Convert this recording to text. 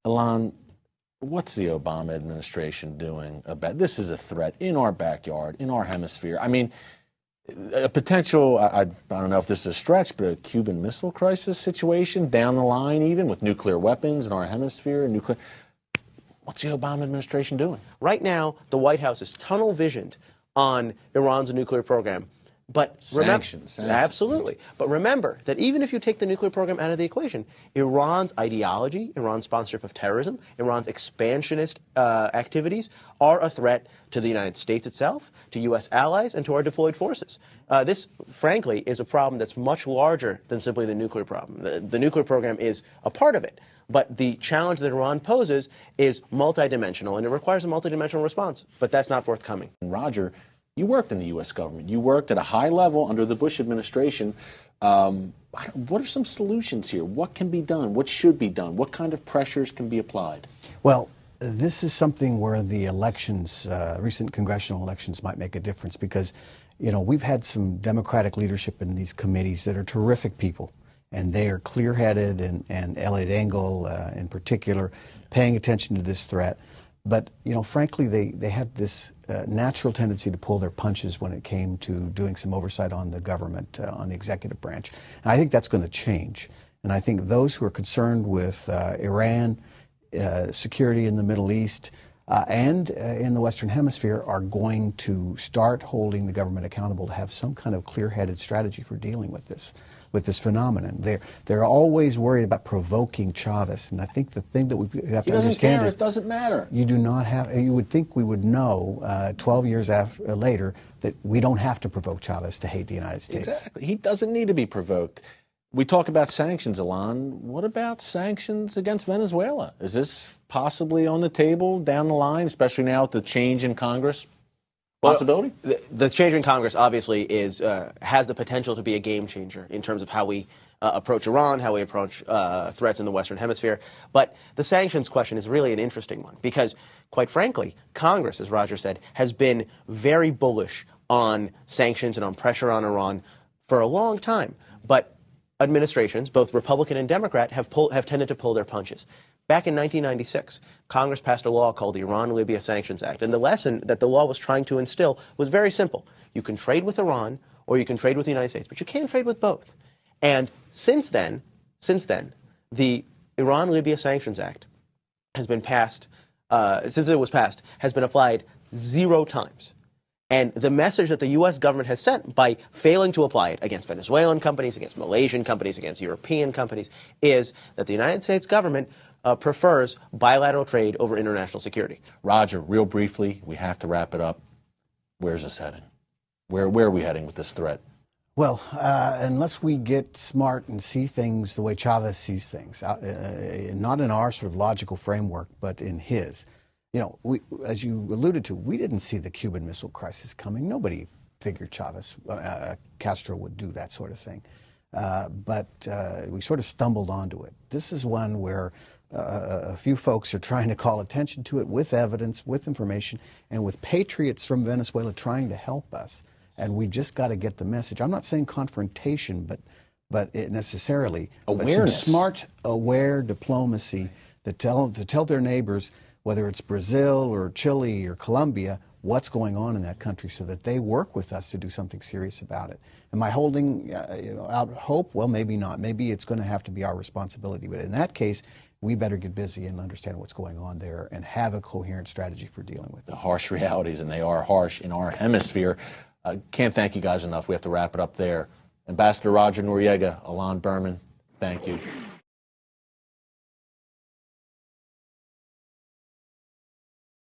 Ilan, what's the Obama administration doing about this? Is a threat in our backyard, in our hemisphere. I mean, a potential, I don't know if this is a stretch, but a Cuban Missile Crisis situation down the line, even with nuclear weapons in our hemisphere. What's the Obama administration doing? Right now, the White House is tunnel visioned on Iran's nuclear program. But sanctions. Absolutely. But remember that even if you take the nuclear program out of the equation, Iran's ideology, Iran's sponsorship of terrorism, Iran's expansionist activities are a threat to the United States itself, to U.S. allies, and to our deployed forces. This, frankly, is a problem that's much larger than simply the nuclear problem. The nuclear program is a part of it. But the challenge that Iran poses is multidimensional, and it requires a multidimensional response. But that's not forthcoming. Roger, you worked in the U.S. government. You worked at a high level under the Bush administration. What are some solutions here? What can be done? What should be done? What kind of pressures can be applied? Well, this is something where the elections, recent congressional elections, might make a difference because, you know, we've had some Democratic leadership in these committees that are terrific people, and they are clear-headed, and Elliot Engel in particular, paying attention to this threat. But, you know, frankly, they had this natural tendency to pull their punches when it came to doing some oversight on the government, on the executive branch. And I think that's going to change. And I think those who are concerned with Iran, security in the Middle East, and in the Western Hemisphere are going to start holding the government accountable to have some kind of clear-headed strategy for dealing with this phenomenon. They're always worried about provoking Chavez, and I think the thing that we have to understand is it doesn't matter. You do not have. You would think we would know 12 years later that we don't have to provoke Chavez to hate the United States. Exactly. He doesn't need to be provoked. We talk about sanctions, Ilan. What about sanctions against Venezuela? Is this possibly on the table down the line, especially now with the change in Congress? Possibility? Well, the change in Congress obviously has the potential to be a game changer in terms of how we approach Iran, how we approach threats in the Western Hemisphere. But the sanctions question is really an interesting one because, quite frankly, Congress, as Roger said, has been very bullish on sanctions and on pressure on Iran for a long time. But administrations, both Republican and Democrat, have tended to pull their punches. Back in 1996, Congress passed a law called the Iran-Libya Sanctions Act. And the lesson that the law was trying to instill was very simple. You can trade with Iran or you can trade with the United States, but you can't trade with both. And since then, the Iran-Libya Sanctions Act has been passed, since it was passed, has been applied 0 times. And the message that the U.S. government has sent by failing to apply it against Venezuelan companies, against Malaysian companies, against European companies, is that the United States government prefers bilateral trade over international security. Roger, real briefly, we have to wrap it up. Where's this heading? Where are we heading with this threat? Well, unless we get smart and see things the way Chavez sees things, not in our sort of logical framework, but in his. You know, as you alluded to, we didn't see the Cuban Missile Crisis coming. Nobody figured Castro would do that sort of thing. But we sort of stumbled onto it. This is one where a few folks are trying to call attention to it with evidence, with information, and with patriots from Venezuela trying to help us. And we just got to get the message. I'm not saying confrontation, but it necessarily awareness. But some smart, aware diplomacy to tell their neighbors, whether it's Brazil or Chile or Colombia, what's going on in that country so that they work with us to do something serious about it. Am I holding out hope? Well, maybe not. Maybe it's going to have to be our responsibility. But in that case, we better get busy and understand what's going on there and have a coherent strategy for dealing with it. The harsh realities, and they are harsh in our hemisphere. Can't thank you guys enough. We have to wrap it up there. Ambassador Roger Noriega, Ilan Berman, thank you.